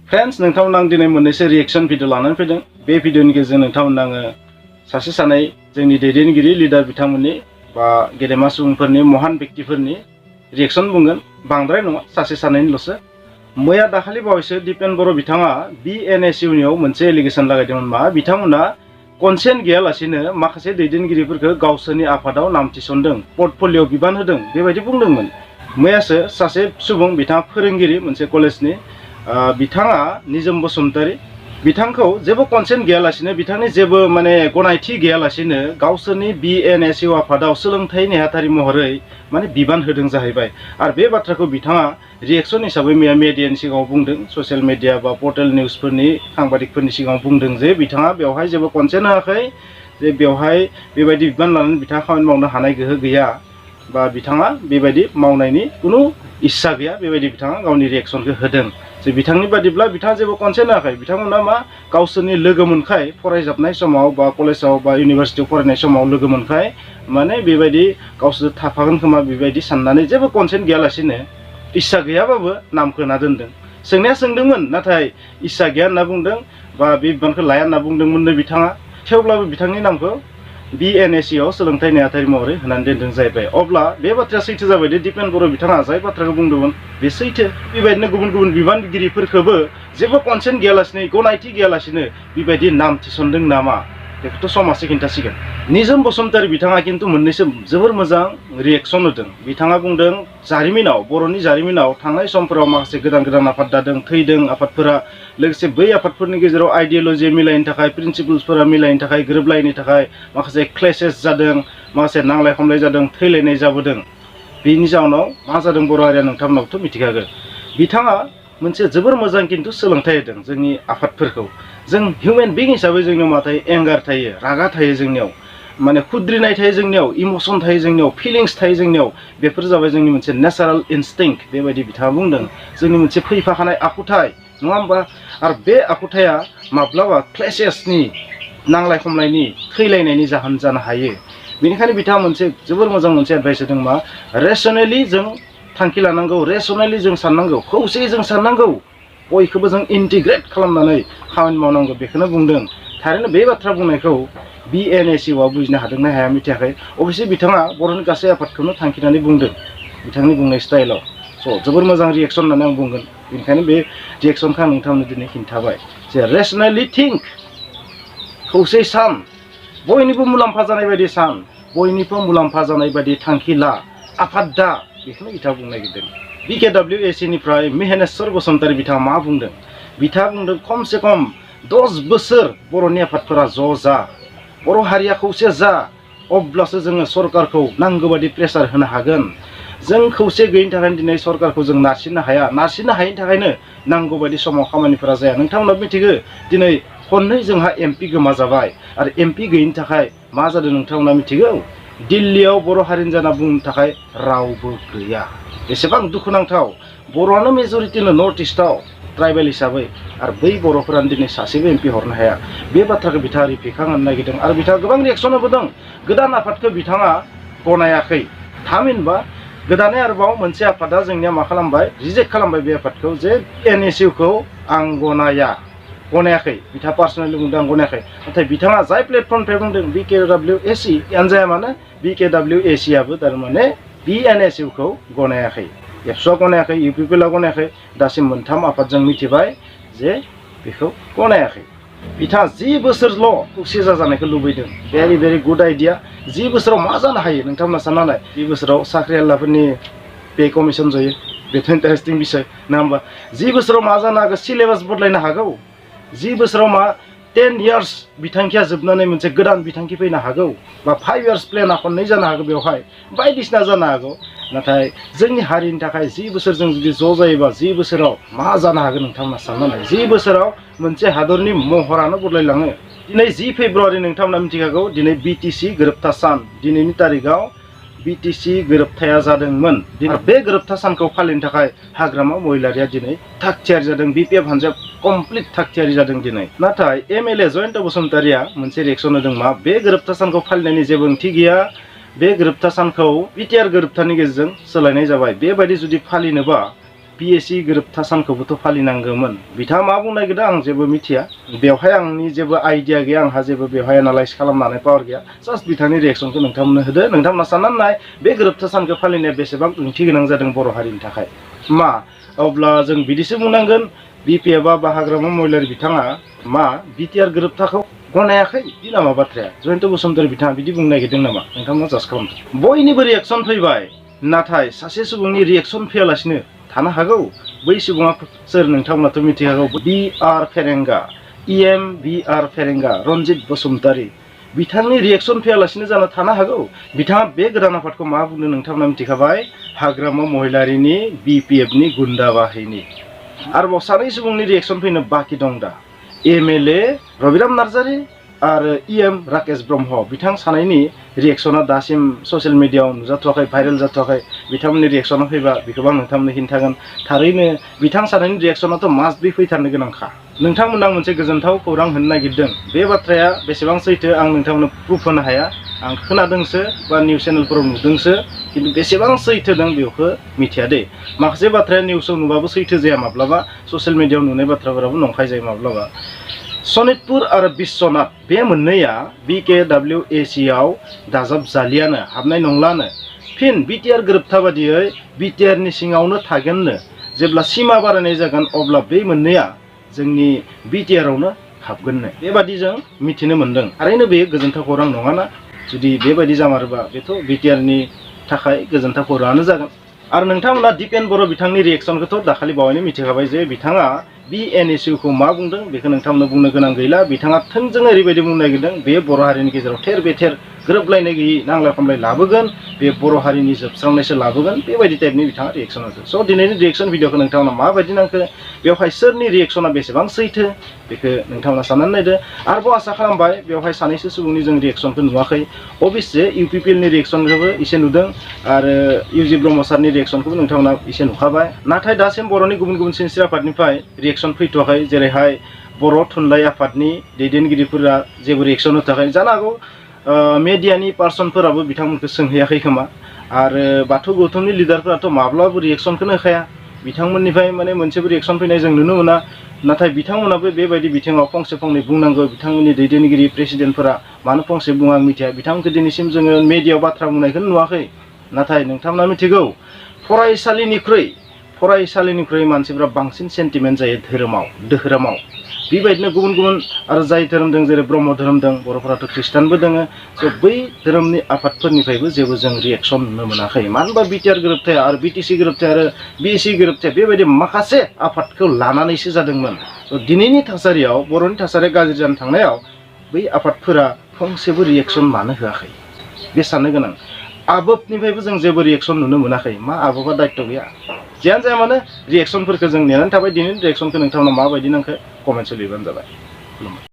Friends नोंथांमोन आं दिनै मोननैसो रिएक्शन भिडिअ लानानै फैदों। बे भिडिअनि गेजेरजों नोंथांमोन आङो सासे सानै जोंनि दैदेनगिरि लिडार बिथांमोननि बा गेदेमा सुबुंफोरनि महान व्यक्तिफोरनि रिएक्शन बुंगोन। बांद्राय नङा, सासे सानैनिल'सो। मैया दाखालि बावैसो दिपेन बर' बिथाङा BNSUनियाव मोनसे एलिगेशन लागायदोंमोन मा बिथांमोना कनसेन्ट गैयालासिनो माखासे दैदेनगिरिफोरखौ गावसोरनि आफादाव नाम थिसनदों, पर्टफलिय'आव बिबान होदों बेबायदि बुंदोंमोन। मैयासो सासे सुबुं बिथाङा फोरोंगिरि मोनसे कलेजनि बिथाङा निजोम बसुमतारी बिथांखौ जेबो कनसेन्ट गैयालासिनो बिथांनि जेबो माने गनायथि गैयालासिनो गावसोरनि BNSU आफादाव सोलोंथाइ नेहाथारि महरै माने बिबान होदों जाहैबाय। आरो बे बाथ्राखौ बिथाङा रिएक्शन हिसाबै मैया मिडियानि सिगाङाव बुंदों, ससियेल मिडिया बा पर्टेल निउसफोरनि साংবাদিকफोरनि सिगाङाव बुंदों जे बिथाङा बेवहाय जेबो कनसेन्ट होआखै, जे बेवहाय बेबायदि बिबान लानानै बिथाङा खामानि मावनो हानाय गोहो गैया बा बिथाङा बेबायदि मावनायनि कुनु इस्सा गैया, बेबायदि बिथाङा गावनि रिएक्शनखौ होदों। जे बिथांनि बादिब्ला बिथाङा जेबो कनसेन्ट होआखै, बिथांमोना मा गावसोरनि लोगो मोनखाय फरायजाबनाय समाव बा कलेजाव बा इउनिभार्सिटियाव फरायनाय समाव लोगो मोनखाय माने बेबायदि गावसोर थाफागोन खोमा बेबायदि साननानै जेबो कनसेन्ट गैयालासिनो इस्सा गैयाबाबो नामखौ होना दोनदों। सोंनाया सोंदोंमोन, नाथाय इस्सा गैया होनना बुंदों बा बे बिबानखौ लाया होनना बुंदोंमोननो बिथाङा। थेवब्लाबो बिथांनि नामखौ BNSUआव सोलोंथाइ नेहाथारि महरै होनानै दोनदों जाहैबाय। अब्ला बे बाथ्राया सैथो जाबाय दि दिपेन बर' बिथाङा जाय बाथ्राखौ बुंदोंमोन बे सैथो। बेबायदिनो गुबुन गुबुन बिबानगिरिफोरखौबो जेबो कनसेन्ट गैयालासिनो गनायथि गैयालासिनो बेबायदि नाम थिसनदों नामा बेखौथ' समाजसो खिन्थासिगोन। निजोम बसुमतारी बिथाङा खिन्थु मोननैसो जोबोर मोजां रिएक्शन होदों। बिथाङा बुंदों जारिमिनाव, बर'नि जारिमिनाव थांनाय समफोराव माखासे गोदान गोदान आफाद दादों, थैदों आफादफोरा। लोगोसे बै आफादफोरनि गेजेराव आइडिय'ल'जि मिलायनो थाखाय, प्रिन्सिपल्सफोरा मिलायनो थाखाय, गोरोबलायनो थाखाय माखासे क्लेशेस जादों, माखासे नांलाय खमलाय जादों, थैलायनाय जाबोदों। बेनि जाउनाव मा जादों बर' हारिया नोंथांमोनावथ' मिथिखागोन। बिथाङा मोनसे जोबोर मोजां खिन्थु सोलोंथाइ होदों जोंनि आफादफोरखौ। जों हिउमेन बिं हिसाबै जोंनियाव मा थायो, एंगार थायो, रागा थायो जोंनियाव, माने खुद्रिनाय थायो जोंनियाव, इमोसन थायो जोंनियाव, फिलिंस थायो जोंनियाव। बेफोर जाबाय जोंनि मोनसे नेचारेल इनस्टिंक्ट, बेबायदि बिथाङा बुंदों। जोंनि मोनसे फैफाखानाय आखुथाय, नङा होमबा? आरो बे आखुथाया माब्लाबा क्लेशेसनि, नांलाय खमलायनि, थैलायनायनि जाहोन जानो हायो। बेनिखायनो बिथाङा मोनसे जोबोर मोजां मोनसे एडभाइस होदों मा रेसनेलि जों थांखि लानांगौ, रेसनेलि जों साननांगौ, खौसेयै जों साननांगौ, बयखौबो जों इन्टिग्रेट खालामनानै खामानि मावनांगौ बेखौनो बुंदों। थारैनो बे बाथ्रा बुंनायखौ BNSUआ बुजिनो हादोंना हाया मिथियाखै। अबयसे बिथाङा बर'नि गासै आफादखौनो थांखिनानै बुंदों बिथांनि बुंनाय स्टाइलाव। स' जोबोर मोजां रिएक्शन होननानै आं बुंगोन। बेनिखायनो बे रिएक्शनखौ आं नोंथांनो दिनै खिन्थाबाय जे रेसनेलि थिंक, खौसे सान, बयनिबो मुलाम्फा जानाय बायदि सान, बयनिबो मुलाम्फा जानाय बायदि थांखि ला, आफाद दा, बेखौनो बिथाङा बुंनो नागिरदों। BKWACनिफ्राय महेनेस्वर बसुमतारी बिथाङा मा बुंदों? बिथाङा बुंदों खमसे खम 10 बोसोर बर'नि आफादफोरा ज' जा, बर' हारिया खौसे जा, अब्लासो जोङो सरकारखौ नांगौ बायदि प्रेसार होनो हागोन। जों खौसे गैयिनि थाखायनो दिनै सरकारखौ जों नारसिननो हाया, नारसिननो हायिनि थाखायनो नांगौ बायदि समाव खामानिफोरा जाया। नोंथांमोना मिथिगौ दिनै खननै जोंहा MP गोमा जाबाय, आरो MP गैयिनि थाखाय मा जादों नोंथांमोना मिथिगौ? दिल्लीयाव बर' हारिनि जाना बुंनो थाखाय रावबो गैया। बेसेबां दुखुनांथाव, बर'आनो मेजरिटिनो नर्थ इस्टआव ट्राइबेल हिसाबै, आरो बै बर'फोरानो दिनै सासेबो MP हरनो हाया। बे बाथ्राखौ बिथाङा रिफिखांनो नागिरदों आरो बिथाङा गोबां रिएक्शन होबोदों। गोदान आफादखौ बिथाङा गनायाखै। थामहिनबा गोदानै आरोबाव मोनसे आफादा जोंनिया मा खालामबाय, रिजेक्ट खालामबाय बे आफादखौ, जे BNSUखौ आं गनायाखै। बिथाङा पार्सनेलि बुंदों आं गनायाखै। नाथाय बिथाङा जाय प्लेटफर्मनिफ्राय बुंदों BKWACआनो जाया मानो, BKWACआबो थारमाने BNSUखौ गनायाखै। एबसुआ गनायाखै, UPPLआ गनायाखै। दासिम मोनथाम आफादजों मिथिबाय जे बेखौ गनायाखै। बिथाङा 10 बोसोरल' खौसे जाजानायखौ लुबैदों। Very very good idea. 10 बोसोराव मा जानो हायो नोंथांमोना सानना नाय। 10 बोसोराव साख्रिआवलाफोरनि पे कमिसन जयो, बेथ' इन्टारेस्टिं बिसय नङा होमबा? 10 बोसोराव मा जानो हागौ, सिलेबास बदलायनो हागौ। 10 बोसोराव मा 10 इयार्स बिथांखिया जोबनानै मोनसे गोदान बिथांखि फैनो हागौ, बा 5 इयार्स प्लेना खननै जानो हागौ, बेवहाय बायदिसिना जानो हागौ। नाथाय जोंनि हारिनि थाखाय 10 बोसोरजों जुदि ज' जायोबा 10 बोसोराव मा जानो हागोन नोंथांमोना सानना नाय। 10 बोसोराव मोनसे हादरनि महरानो बदलायलाङो। दिनै 10 फेब्रुवारि नोंथांमोना मिथिखागौ, दिनै BTC गोरोबथा सान। दिनैनि तारिखआव BTC गोरोबथाया जादोंमोन। बे गोरोबथा सानखौ फालिनो थाखाय हाग्रामा महिलारिया दिनै थाग थियारि जादों। BPF हान्जाया कमप्लिट थाग थियारि जादों दिनै। नाथाय MLA जयन्त बसुमतारीया मोनसे रिएक्शन होदों मा, बे गोरोबथा सानखौ फालिनायनि जेबो ओंथि गैया। बे गोरोबथा सानखौ BTR गोरोबथानि गेजेरजों सोलायनाय जाबाय। बेबायदि जुदि फालिनोबा बिएसि गोरोबथा सानखौबोथ' फालिनांगौमोन बिथाङा मा बुंनो नागिरदों आं जेबो मिथिया बेवहाय आंनि जेबो आइडिया गैया आंहा जेबो बेवहाय एनालाइज खालामनानै पावार गैया जास्ट बिथांनि रिएक्सनखौ नोंथांमोननो होदो नोंथांमोना साननानै नाय बे गोरोबथा सानखौ फालिनाया बेसेबां ओंथि गोनां जादों बर' हारिनि थाखाय मा अब्ला जों बिदिसो बुंनांगोन बिपिएफआ बा हाग्रामा महिलारि बिथाङा मा बिटिआर गोरोबथाखौ गनायाखै बि नामा बाथ्राया जयन्त बसुमतारी बिथाङा बिदि बुंनो नागिरदों नामा नोंथांमोना जास्ट खालामदो बयनिबो रिएक्सन फैबाय नाथाय सासे सुबुंनि रिएक्सन फैयालासिनो थानो हागौ बै सुबुङा सोर नोंथांमोनाथ' मिथिखागौ बिआर फेरेंगा इएम बिआर फेरेंगा रन्जित बसुमतारी बिथांनि रिएक्सन फैयालासिनो जानो थानो हागौ बिथाङा बे गोदान आफादखौ मा बुंदों नोंथांमोना मिथिखाबाय हाग्रामा महिलारिनि बिपिएफनि गुन्दा बाहिनी आरोबाव सानै सुबुंनि रिएक्सन फैनो बाखि दं दा एमएलए रबिराम नार्जारी आरो इएम राकेश ब्रह्म बिथां सानैनि रिएक्सना दासिम ससियेल मिडियाआव नुजाथ'वाखै भाइरेल जाथ'वाखै बिथांमोननि रिएक्सना फैबा बेखौबो आं नोंथांमोननो खिन्थागोन थारैनो बिथां सानैनि रिएक्सनाथ' मास्ट बि फैथारनो गोनांखा नोंथांमोननो आं मोनसे गोजोनथाव खौरां होनो नागिरदों बे बाथ्राया बेसेबां सैथो आं नोंथांमोननो प्रुफ होनो हाया आं खोनादोंसो बा निउस चेनेलफोराव नुदोंसो खिन्थु बेसेबां सैथो दं बेखौ मिथिया दे माखासे बाथ्राया निउसाव नुबाबो सैथो जाया माब्लाबा ससियेल मिडियाआव नुनाय बाथ्राफोराबो नंखाय जायो माब्लाबा सनितपुर आरो बिश्वनाथ बे मोननैया BKWAC आव दाजाब जालियानो हाबनाय नंलानो फिन बिटिआर गोरोबथा बादियै बिटिआरनि सिङावनो थागोननो जेब्ला सिमा बारायनाय जागोन अब्ला बे मोननैया जोंनि बिटिआरआवनो हाबगोननो बेबादि जों मिथिनो मोन्दों थारैनो बेयो गोजोनथाव खौरां नङाना जुदि बेबायदि जामारोबा बेथ' बिटिआरनि थाखाय गोजोनथाव खौराङानो जागोन आरो नोंथांमोना दिपेन बर' बिथांनि रिएक्सनखौथ' दाखालि बावैनो मिथिखाबाय जे बिथाङा BNSUखौ मा बुंदों बेखौ नोंथांमोननो बुंनो गोनां गैला बिथाङा थोंजोङै ओरैबायदि बुंनो नागिरदों बे बर' हारिनि गेजेराव थेर बेथेर गोरोबलायनाय गैयै नांलाय खमलाय लाबोगोन बे बर' हारिनि जोबस्रांनायसो लाबोगोन बेबायदि टाइपनि बिथाङा रिएक्सन होदों स' दिनैनि रिएक्सन भिडिअखौ नोंथांमोना माबायदि नांखो बेवहाय सोरनि रिएक्सना बेसेबां सैथो बेखौ नोंथांमोना साननानै नायदो आरोबाव आसा खालामबाय बेवहाय सानैसो सुबुंनि जों रिएक्सनखौ नुवाखै अबयसे UPPLनि रिएक्सनखौबो एसे नुदों आरो UG ब्रह्म सारनि रिएक्सनखौबो नोंथांमोना एसे नुखाबाय नाथाय दासिम बर'नि गुबुन गुबुन सिनस्रि आफादनिफ्राय रिएक्सन फैथ'वाखै जेरैहाय बर' थुनलाइ आफादनि दैदेनगिरिफोरा जेबो रिएक्सन होथाराखै जानो हागौ मेडियानि पार्सनफोराबो बिथांमोनखौ सोंहैयाखै खोमा आरो बाथौ गौथुमनि लिडारफोराथ' माब्लाबो रिएक्सनखौनो होखाया बिथांमोननिफ्राय माने मोनसेबो रिएक्सन फैनाय जों नुनो मोना नाथाय बिथांमोनाबो बेबायदि बिथिङाव फंसे फंनै बुंनांगौ बिथांमोननि दैदेनगिरि प्रेसिडेन्टफोरा मानो फंसे बुङा आं मिथिया बिथांमोनखौ दिनैसिम जोङो मेडियायाव बाथ्रा बुंनायखौनो नुवाखै नाथाय नोंथांमोना मिथिगौ फरायसालिनिख्रुइ मानसिफ्रा बांसिन सेन्टिमेन्ट जायो धोरोमाव बेबायदिनो गुबुन गुबुन आरो जाय धोरोम दं जेरै ब्रह्म धोरोम दं बर'फोराथ' ख्रिस्टानबो दङ स' बै धोरोमनि आफादफोरनिफ्रायबो जेबो जों रिएक्सन नुनो मोनाखै मानो होनबा बिटिआर गोरोबथाया आरो बिटिसि गोरोबथाया आरो बिएसि गोरोबथाया बेबायदि माखासे आफादखौ लानानैसो जादोंमोन स' दिनैनि थासारियाव बर'नि थासारिया गाज्रि जानो थांनायाव बै आफादफोरा फंसेबो रिएक्सन मानो होआखै बे साननो गोनां आबोबनिफ्रायबो जों जेबो रिएक्सन नुनो मोनाखै मा आबोबा दायित्व गैया जियानो जाया मानो रिएक्सनफोरखौ जों नेनानै थाबाय दिनैनि रिएक्सनखौ नोंथांमोना माबायदि नांखो कमेन्टआव लिरबानो जाबाय खुलुमबाय।